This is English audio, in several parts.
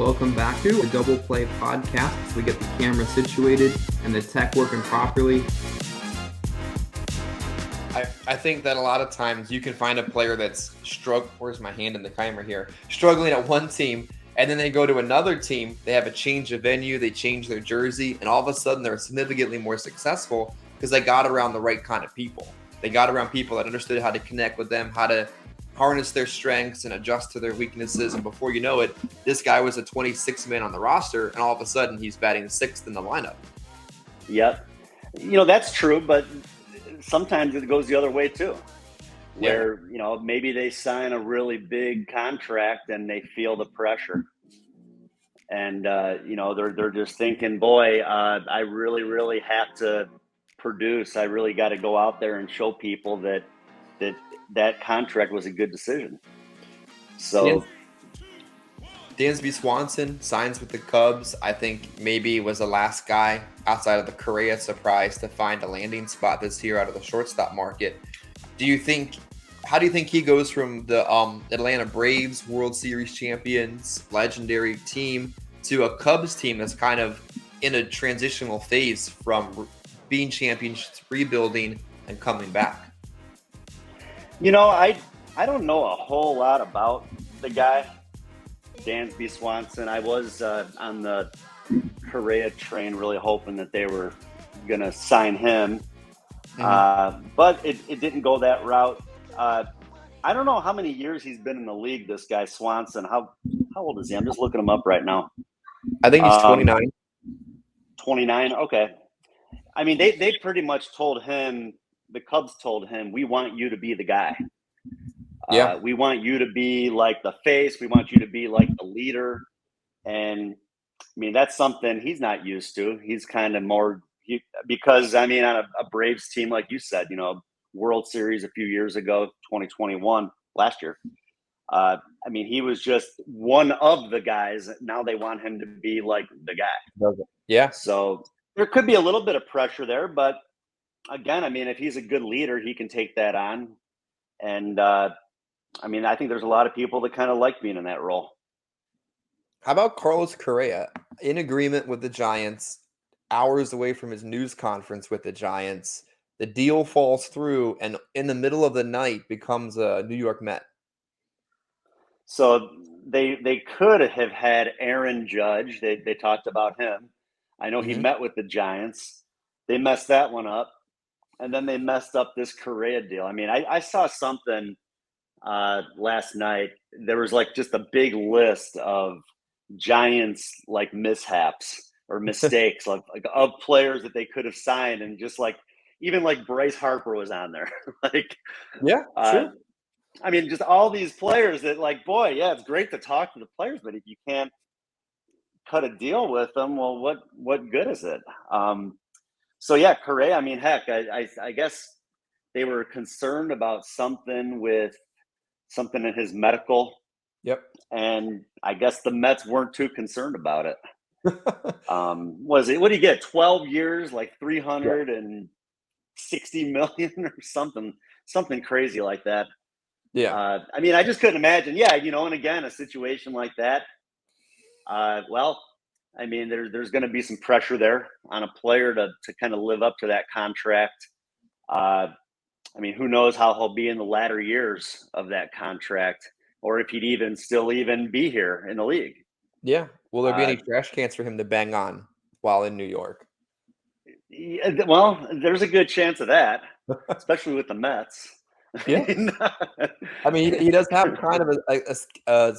welcome back to the Double Play podcast. So we get the camera situated and the tech working properly. I think that a lot of times you can find a player that's where's my hand in the camera here? Struggling at one team, and then they go to another team, they have a change of venue, they change their jersey, and all of a sudden they're significantly more successful because they got around the right kind of people. They got around people that understood how to connect with them, how to harness their strengths and adjust to their weaknesses. And before you know it, this guy was a 26th man on the roster, and all of a sudden he's batting sixth in the lineup. Yep. That's true, but sometimes it goes the other way too, where, maybe they sign a really big contract and they feel the pressure. And, they're just thinking, boy, I really, really have to produce. I really got to go out there and show people that contract was a good decision. So Dansby Swanson signs with the Cubs. I think maybe was the last guy outside of the Correa surprise to find a landing spot this year out of the shortstop market. How do you think he goes from the Atlanta Braves World Series champions, legendary team, to a Cubs team that's kind of in a transitional phase from being champions, rebuilding, and coming back? I don't know a whole lot about the guy, Dansby Swanson. I was on the Correa train really hoping that they were going to sign him. But it didn't go that route. I don't know how many years he's been in the league, this guy Swanson. How old is he? I'm just looking him up right now. I think he's 29. 29? Okay. I mean, they pretty much told him, the Cubs told him, we want you to be the guy. Yeah. We want you to be like the face. We want you to be like the leader. And I mean, that's something he's not used to. He's kind of more because, I mean, on a Braves team, like you said, World Series a few years ago, 2021, last year. I mean, he was just one of the guys. Now they want him to be like the guy. Yeah. So there could be a little bit of pressure there, but again, I mean, if he's a good leader, he can take that on. And I mean, I think there's a lot of people that kind of like being in that role. How about Carlos Correa? In agreement with the Giants, hours away from his news conference with the Giants, the deal falls through, and in the middle of the night becomes a New York Met. So they could have had Aaron Judge. They talked about him. I know he met with the Giants. They messed that one up. And then they messed up this Correa deal. I mean, I saw something last night. There was like just a big list of Giants like mishaps or mistakes like of players that they could have signed, and just like even like Bryce Harper was on there. Sure. I mean, just all these players that like, boy, yeah, it's great to talk to the players, but if you can't cut a deal with them, well, what good is it? So yeah, Correa, I mean, heck, I guess they were concerned about something in his medical. Yep. And I guess the Mets weren't too concerned about it. What did he get? 12 years, like 360 million or something crazy like that. Yeah. I mean, I just couldn't imagine. Yeah. And again, a situation like that. Well, I mean, there's going to be some pressure there on a player to kind of live up to that contract. I mean, who knows how he'll be in the latter years of that contract, or if he'd still be here in the league. Yeah. Will there be any trash cans for him to bang on while in New York? Well, there's a good chance of that, especially with the Mets. Yeah. I mean, he does have kind of a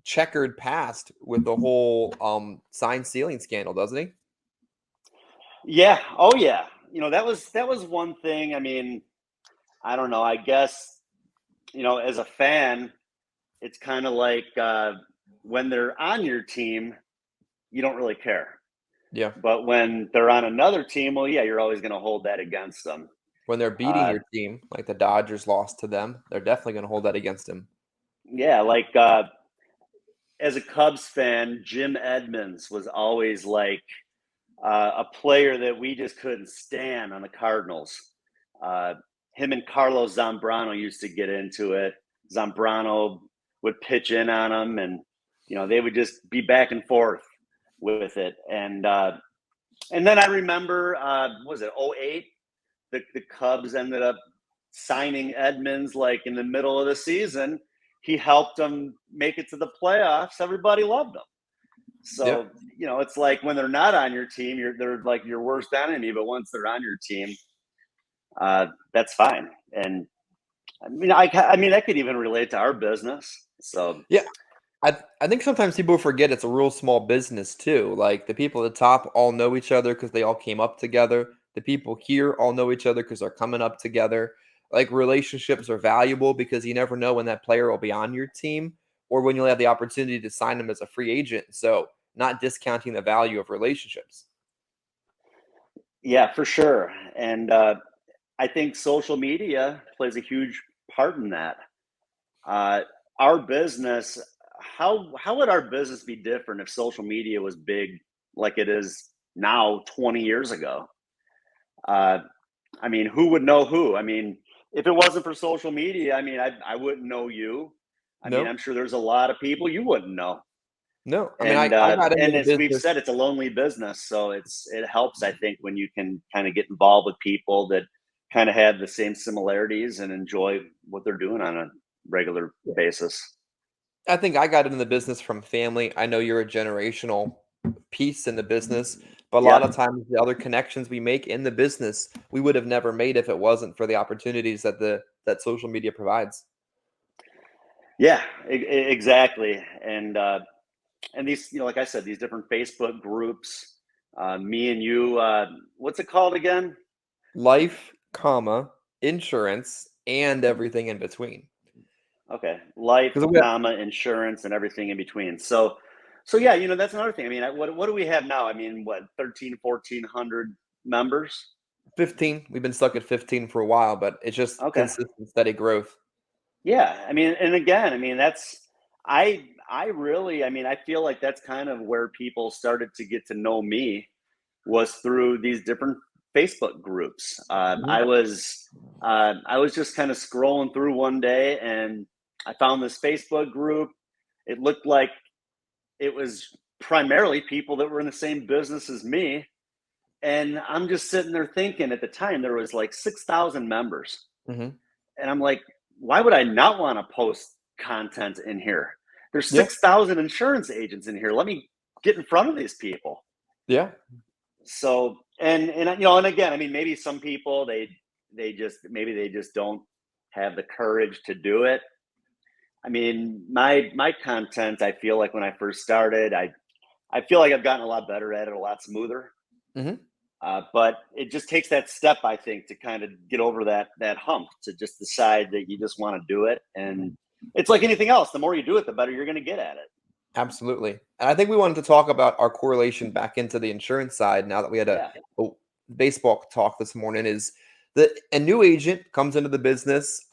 checkered past with the whole sign stealing scandal, doesn't he? Yeah. Oh yeah. That was one thing. I mean, I don't know. I guess, as a fan, it's kind of like when they're on your team, you don't really care. Yeah. But when they're on another team, well, yeah, you're always going to hold that against them. When they're beating your team, like the Dodgers lost to them, they're definitely going to hold that against him. Yeah, like as a Cubs fan, Jim Edmonds was always like a player that we just couldn't stand on the Cardinals. Him and Carlos Zambrano used to get into it. Zambrano would pitch in on him, and they would just be back and forth with it. And then I remember, was it '08? The Cubs ended up signing Edmonds like in the middle of the season. He helped them make it to the playoffs. Everybody loved him. So, it's like when they're not on your team, they're like your worst enemy. But once they're on your team, that's fine. And I mean, that could even relate to our business. So, Yeah. I think sometimes people forget it's a real small business too. Like the people at the top all know each other because they all came up together. The people here all know each other because they're coming up together. Like relationships are valuable because you never know when that player will be on your team or when you'll have the opportunity to sign them as a free agent. So not discounting the value of relationships. yeah, for sure. And I think social media plays a huge part in that. Our business, how would our business be different if social media was big like it is now 20 years ago? Uh, I mean, who would know who? I mean, if it wasn't for social media, I mean, I wouldn't know you. I mean, No, I'm sure there's a lot of people you wouldn't know. no. I mean, And I got into and the as we've business. said, it's a lonely business, so it helps, I think, when you can kind of get involved with people that kind of have the same similarities and enjoy what they're doing on a regular basis. I think I got into the business from family. I know you're a generational piece in the business, but a lot Yep. of times the other connections we make in the business, we would have never made if it wasn't for the opportunities that social media provides. Yeah, exactly. And these, like I said, these different Facebook groups, me and you, what's it called again? Life, comma, insurance, and everything in between. Okay, life, Because we have comma, insurance, and everything in between. So yeah, that's another thing. I mean, what do we have now? I mean, what, 13, 1,400 members? 15. We've been stuck at 15 for a while, but it's just Okay. consistent, steady growth. Yeah, I mean, and again, I mean, I really, I mean, I feel like that's kind of where people started to get to know me, was through these different Facebook groups. Mhm. I was just kind of scrolling through one day, and I found this Facebook group. It looked like it was primarily people that were in the same business as me, and I'm just sitting there thinking, at the time there was like 6,000 members, Mhm. and I'm like, why would I not want to post content in here? There's Yeah. 6,000 insurance agents in here. Let me get in front of these people. Yeah. So, and again, I mean, maybe some people, they just don't have the courage to do it. I mean, my content, I feel like when I first started, I feel like I've gotten a lot better at it, a lot smoother. Mhm. But it just takes that step, I think, to kind of get over that hump, to just decide that you just want to do it. And it's like anything else. The more you do it, the better you're going to get at it. Absolutely. And I think we wanted to talk about our correlation back into the insurance side now that we had Yeah. a baseball talk this morning is that a new agent comes into the business,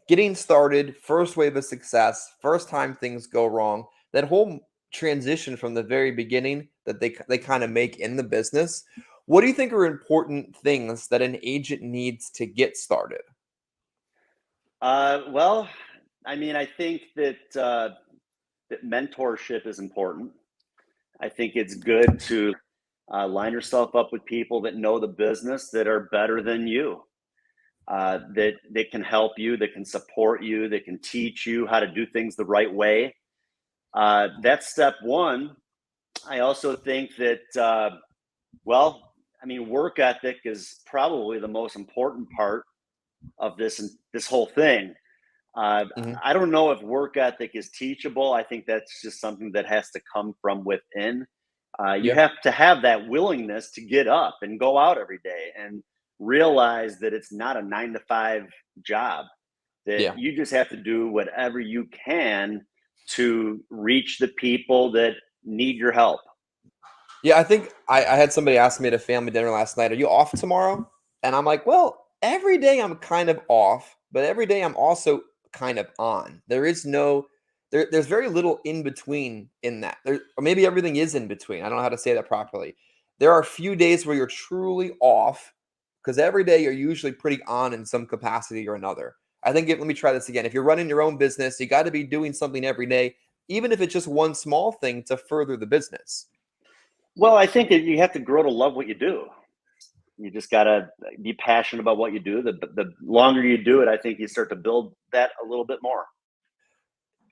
getting started, first wave of success, first time things go wrong, that whole transition from the very beginning that they kind of make in the business. What do you think are important things that an agent needs to get started? Well, I mean, I think that mentorship is important. I think it's good to line yourself up with people that know the business, that are better than you, that can help you, that can support you, that can teach you how to do things the right way. That's step one. I also think that, well, I mean, work ethic is probably the most important part of this whole thing. Uh, Mhm. I don't know if work ethic is teachable. I think that's just something that has to come from within. You Yeah. have to have that willingness to get up and go out every day and realize that it's not a 9 to 5 job, that Yeah. you just have to do whatever you can to reach the people that need your help. Yeah, I think I had somebody ask me at a family dinner last night, "Are you off tomorrow?" And I'm like, "Well, every day I'm kind of off, but every day I'm also kind of on. There is no there's very little in between in that. There or maybe everything is in between. I don't know how to say that properly. There are a few days where you're truly off because every day you're usually pretty on in some capacity or another. I think let me try this again. If you're running your own business, you got to be doing something every day even if it's just one small thing to further the business. Well, I think you have to grow to love what you do. You just got to be passionate about what you do. The longer you do it, I think you start to build that a little bit more.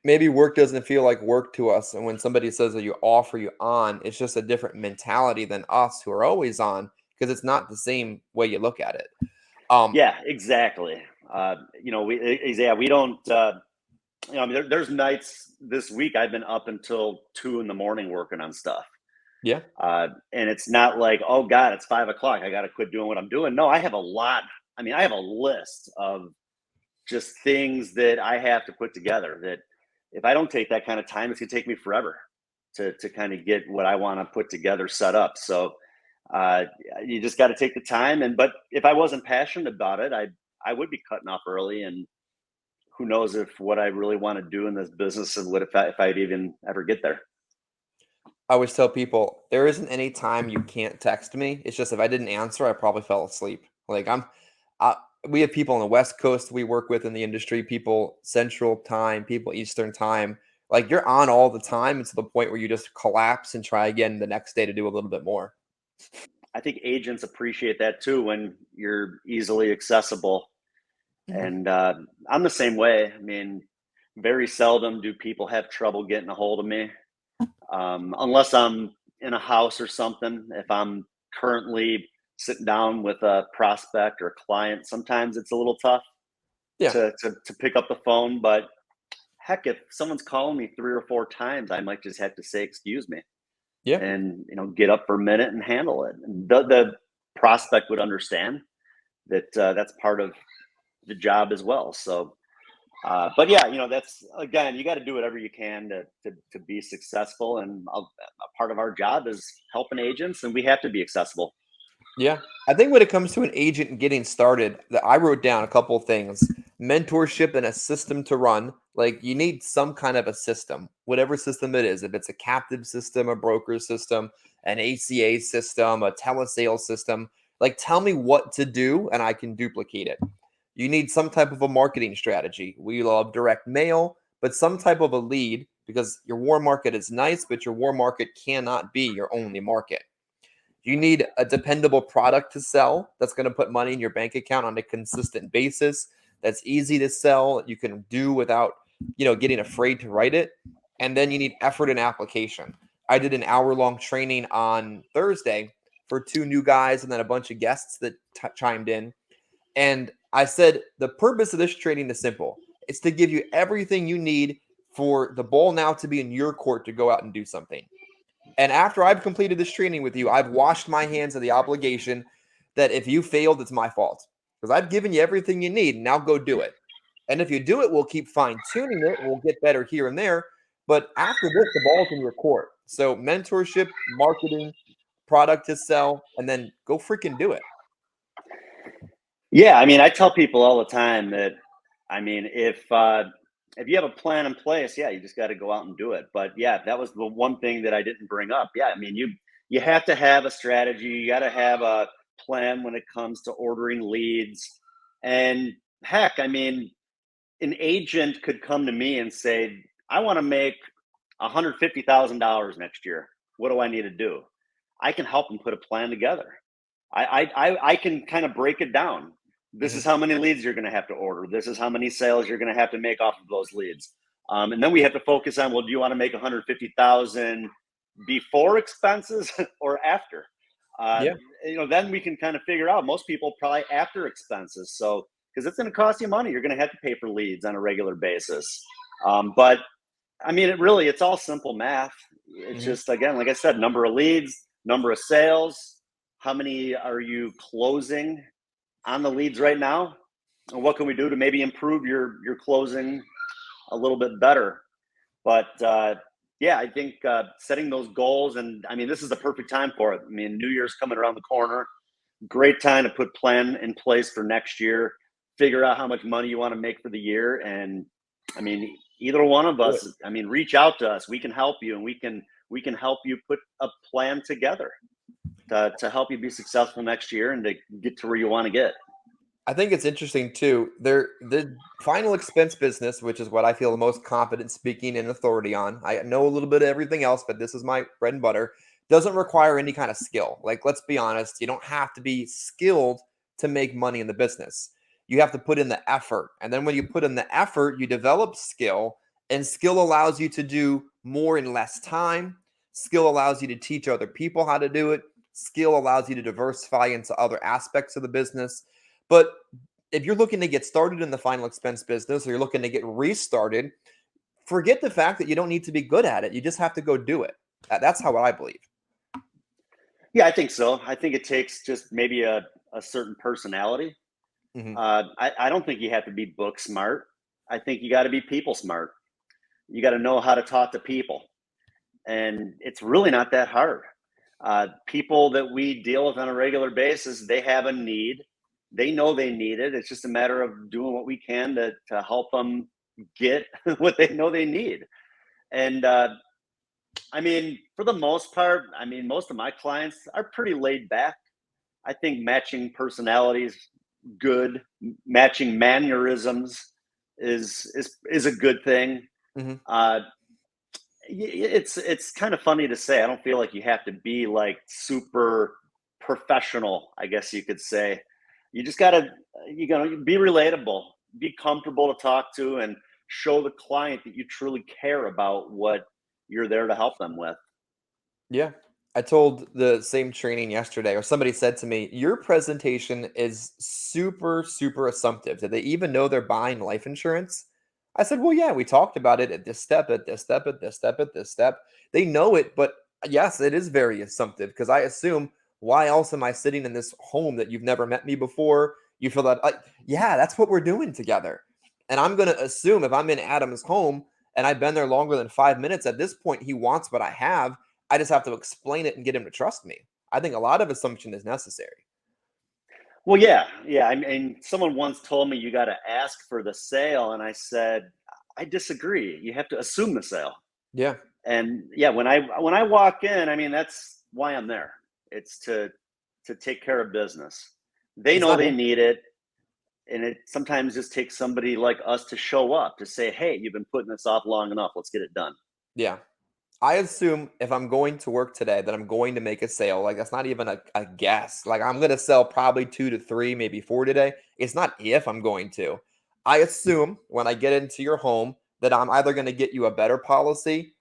Maybe work doesn't feel like work to us. And when somebody says that you off or you on, it's just a different mentality than us who are always on because it's not the same way you look at it. Yeah, exactly. We don't, I mean, there's nights this week I've been up until 2 a.m. working on stuff. Yeah. And it's not like, oh God, it's 5 o'clock, I got to quit doing what I'm doing. No, I have a lot. I mean, I have a list of just things that I have to put together that if I don't take that kind of time, it's gonna take me forever to kind of get what I want to put together set up. So uh, you just got to take the time. But if I wasn't passionate about it, I would be cutting off early. And who knows if what I really want to do in this business and what if I'd even ever get there. I always tell people there isn't any time you can't text me. It's just if I didn't answer, I probably fell asleep. Like we have people on the West Coast we work with in the industry, people Central Time, people Eastern Time. Like you're on all the time, and to the point where you just collapse and try again the next day to do a little bit more. I think agents appreciate that too when you're easily accessible. Mm-hmm. And I'm the same way. I mean, very seldom do people have trouble getting a hold of me, unless I'm in a house or something. If I'm currently sitting down with a prospect or a client, sometimes it's a little tough Yeah. to pick up the phone. But heck, if someone's calling me 3 or 4 times, I might just have to say, excuse me, Yeah. and get up for a minute and handle it. And the prospect would understand that that's part of the job as well. So, but yeah, that's, again, you got to do whatever you can to be successful. And a part of our job is helping agents, and we have to be accessible. Yeah. I think when it comes to an agent getting started, that I wrote down a couple of things. Mentorship and a system to run. Like you need some kind of a system, whatever system it is. If it's a captive system, a broker system, an ACA system, a telesales system, like tell me what to do and I can duplicate it. You need some type of a marketing strategy. We love direct mail, but some type of a lead because your warm market is nice, but your warm market cannot be your only market. You need a dependable product to sell that's going to put money in your bank account on a consistent basis. That's easy to sell. You can do without, getting afraid to write it. And then you need effort and application. I did an hour-long training on Thursday for 2 new guys and then a bunch of guests that chimed in. And I said, the purpose of this training is simple. It's to give you everything you need for the ball now to be in your court to go out and do something. And after I've completed this training with you, I've washed my hands of the obligation that if you failed, it's my fault. Because I've given you everything you need. Now go do it. And if you do it, we'll keep fine tuning it. We'll get better here and there. But after this, the ball's in your court. So mentorship, marketing, product to sell, and then go freaking do it. Yeah, I mean, I tell people all the time that, I mean, if you have a plan in place, yeah, you just got to go out and do it. But yeah, that was the one thing that I didn't bring up. Yeah, I mean, you have to have a strategy. You got to have a plan when it comes to ordering leads. And heck, I mean, an agent could come to me and say, I want to make $150,000 next year. What do I need to do? I can help them put a plan together. I can kind of break it down. This is how many leads you're going to have to order. This is how many sales you're going to have to make off of those leads. And then we have to focus on, well, do you want to make 150,000 before expenses or after? Yeah. Then we can kind of figure out, most people probably after expenses. So, because it's going to cost you money. You're going to have to pay for leads on a regular basis. But I mean, it's all simple math. It's just, again, like I said, number of leads, number of sales. How many are you closing on the leads right now? And what can we do to maybe improve your closing a little bit better? But yeah, I think setting those goals, and I mean, this is the perfect time for it. I mean, New Year's coming around the corner. Great time to put plan in place for next year. Figure out how much money you want to make for the year. And I mean, either one of us, I mean, reach out to us. We can help you, and we can help you put a plan together to help you be successful next year and to get to where you want to get. I think it's interesting too. The final expense business, which is what I feel the most confident speaking in authority on. I know a little bit of everything else, but this is my bread and butter. Doesn't require any kind of skill. Like, let's be honest, you don't have to be skilled to make money in the business. You have to put in the effort. And then when you put in the effort, you develop skill, and skill allows you to do more in less time. Skill allows you to teach other people how to do it. Skill allows you to diversify into other aspects of the business. But if you're looking to get started in the final expense business or you're looking to get restarted, forget the fact that you don't need to be good at it. You just have to go do it. That's how I believe. Yeah, I think so. I think it takes just maybe a certain personality. Mm-hmm. I don't think you have to be book smart. I think you got to be people smart. You got to know how to talk to people. And it's really not that hard. People that we deal with on a regular basis, they have a need. They know they need it. It's just a matter of doing what we can to help them get what they know they need. And I mean, for the most part, I mean, most of my clients are pretty laid back. I think matching personalities good, matching mannerisms is a good thing. Mm-hmm. It's kind of funny to say. I don't feel like you have to be like super professional, I guess you could say. You just gotta be relatable, be comfortable to talk to, and show the client that you truly care about what you're there to help them with. Yeah. I told the same training yesterday, or somebody said to me, your presentation is super, super assumptive. Do they even know they're buying life insurance? I said, well, yeah, we talked about it at this step, at this step, at this step, at this step. They know it, but yes, it is very assumptive because I assume, why else am I sitting in this home that you've never met me before? You feel that, like, yeah, that's what we're doing together. And I'm going to assume if I'm in Adam's home and I've been there longer than 5 minutes, at this point, he wants what I have. I just have to explain it and get him to trust me. I think a lot of assumption is necessary. Well, yeah. I mean, someone once told me you got to ask for the sale, and I said I disagree. You have to assume the sale. Yeah. And yeah, when I walk in, I mean, that's why I'm there. It's to take care of business. They It's know not they him. need it, and it sometimes just takes somebody like us to show up to say, "Hey, you've been putting this off long enough. Let's get it done." Yeah. I assume if I'm going to work today that I'm going to make a sale. Like, that's not even a guess. Like, I'm going to sell probably 2 to 3, maybe 4 today. It's not if I'm going to. I assume when I get into your home that I'm either going to get you a better policy,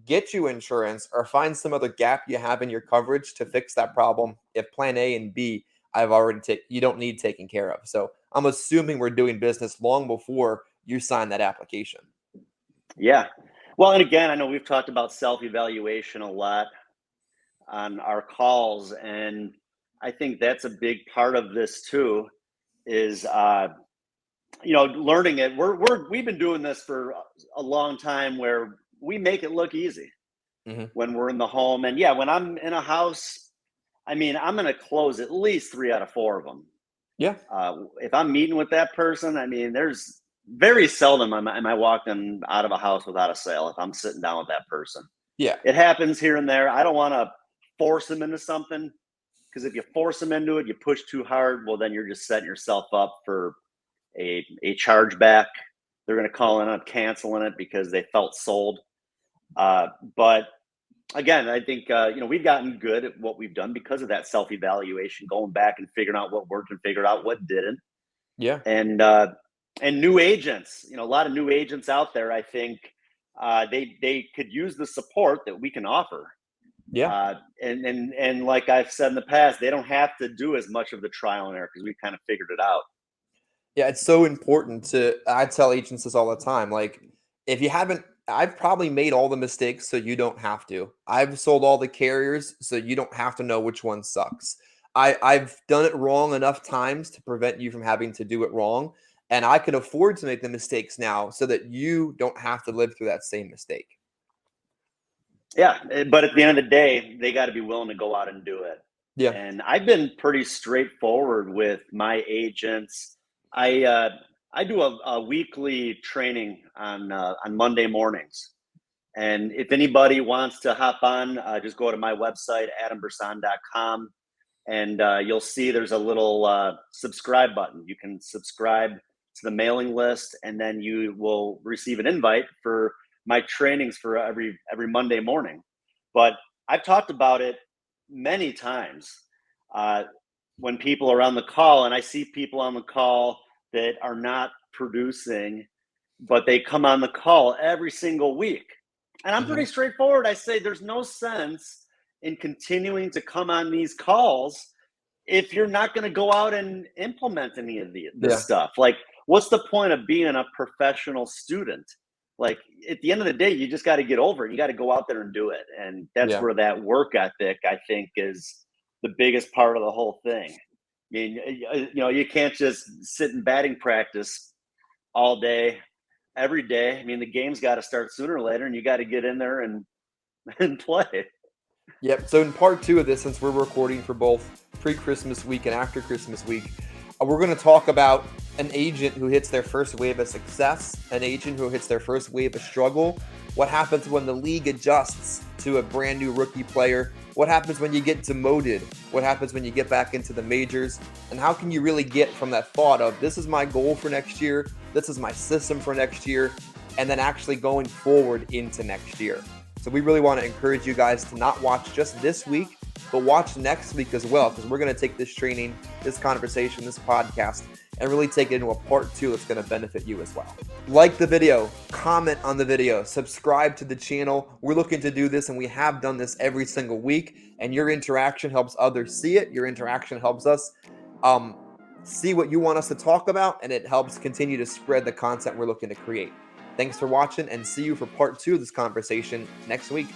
get you insurance, or find some other gap you have in your coverage to fix that problem. If plan A and B I've already you don't need taken care of. So I'm assuming we're doing business long before you sign that application. Yeah. Well, and again, I know we've talked about self-evaluation a lot on our calls, and I think that's a big part of this too. Is learning it. We've been doing this for a long time, where we make it look easy Mm-hmm. when we're in the home, and yeah, when I'm in a house, I mean, I'm going to close at least 3 out of 4 of them. Yeah. If I'm meeting with that person, I mean, there's very seldom am I walking out of a house without a sale if I'm sitting down with that person. Yeah. It happens here and there. I don't want to force them into something, because if you force them into it, you push too hard, well, then you're just setting yourself up for a chargeback. They're going to call in on canceling it because they felt sold. But again, I think we've gotten good at what we've done because of that self-evaluation, going back and figuring out what worked and figuring out what didn't. Yeah. And new agents, a lot of new agents out there, I think they could use the support that we can offer. Yeah. And like I've said in the past, they don't have to do as much of the trial and error because we kind of figured it out. Yeah, it's so important I tell agents this all the time. Like, if you haven't, I've probably made all the mistakes so you don't have to. I've sold all the carriers so you don't have to know which one sucks. I've done it wrong enough times to prevent you from having to do it wrong. And I can afford to make the mistakes now so that you don't have to live through that same mistake. Yeah, but at the end of the day, they got to be willing to go out and do it. Yeah. And I've been pretty straightforward with my agents. I do a weekly training on Monday mornings, and if anybody wants to hop on, just go to my website adambrsan.com, and you'll see there's a little subscribe button. You can subscribe to the mailing list, and then you will receive an invite for my trainings for every Monday morning. But I've talked about it many times when people are on the call, and I see people on the call that are not producing, but they come on the call every single week. And I'm pretty straightforward. I say there's no sense in continuing to come on these calls if you're not going to go out and implement any of this stuff. Like, what's the point of being a professional student? Like, at the end of the day, you just got to get over it. You got to go out there and do it. And that's where that work ethic, I think, is the biggest part of the whole thing. I mean, you can't just sit in batting practice all day, every day. I mean, the game's got to start sooner or later, and you got to get in there and play. Yep. So in part 2 of this, since we're recording for both pre-Christmas week and after Christmas week, we're going to talk about an agent who hits their first wave of success, an agent who hits their first wave of struggle, what happens when the league adjusts to a brand new rookie player, what happens when you get demoted, what happens when you get back into the majors, and how can you really get from that thought of this is my goal for next year, this is my system for next year, and then actually going forward into next year. So we really want to encourage you guys to not watch just this week, but watch next week as well, because we're going to take this training, this conversation, this podcast, and really take it into a part 2 that's going to benefit you as well. Like the video, comment on the video, subscribe to the channel. We're looking to do this, and we have done this every single week, and your interaction helps others see it. Your interaction helps us see what you want us to talk about, and it helps continue to spread the content we're looking to create. Thanks for watching, and see you for part 2 of this conversation next week.